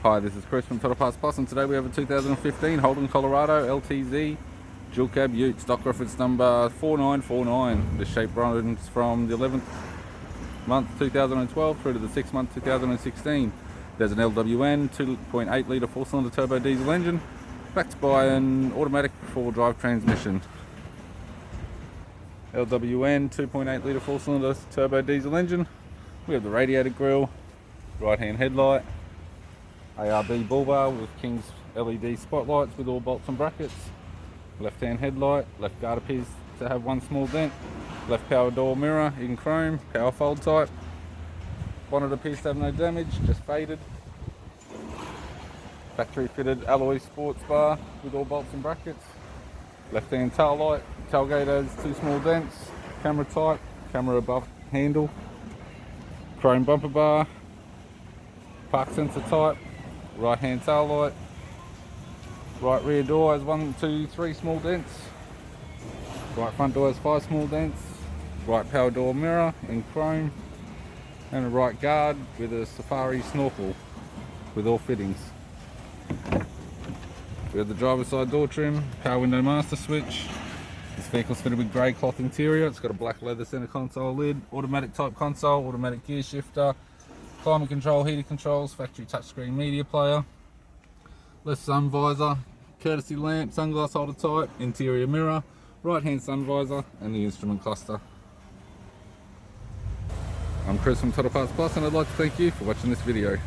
Hi, this is Chris from Total Parts Plus, and today we have a 2015 Holden Colorado LTZ dual cab ute, stock reference number 4949. The shape runs from the 11th month 2012 through to the 6th month 2016. There's an LWN 2.8 litre 4-cylinder turbo diesel engine, backed by an automatic 4-drive transmission. LWN 2.8 litre 4-cylinder turbo diesel engine. We have the radiator grille, right hand headlight, ARB Bull Bar with King's LED spotlights with all bolts and brackets, left hand headlight, left guard appears to have one small dent, left power door mirror in chrome, power fold type, bonnet appears to have no damage, just faded, factory fitted alloy sports bar with all bolts and brackets, left hand tail light, tailgate has 2 small dents, camera type, camera above handle, chrome bumper bar, park sensor type, right hand tail light, right rear door has 1, 2, 3 small dents, right front door has 5 small dents, right power door mirror in chrome, and a right guard with a safari snorkel with all fittings. We have the driver's side door trim, power window master switch. This vehicle's fitted with grey cloth interior. It's got a black leather center console lid, automatic type console, automatic gear shifter, climate control, heated controls, factory touchscreen media player, left sun visor, courtesy lamp, sunglass holder type, interior mirror, right hand sun visor, and the instrument cluster. I'm Chris from Total Parts Plus, and I'd like to thank you for watching this video.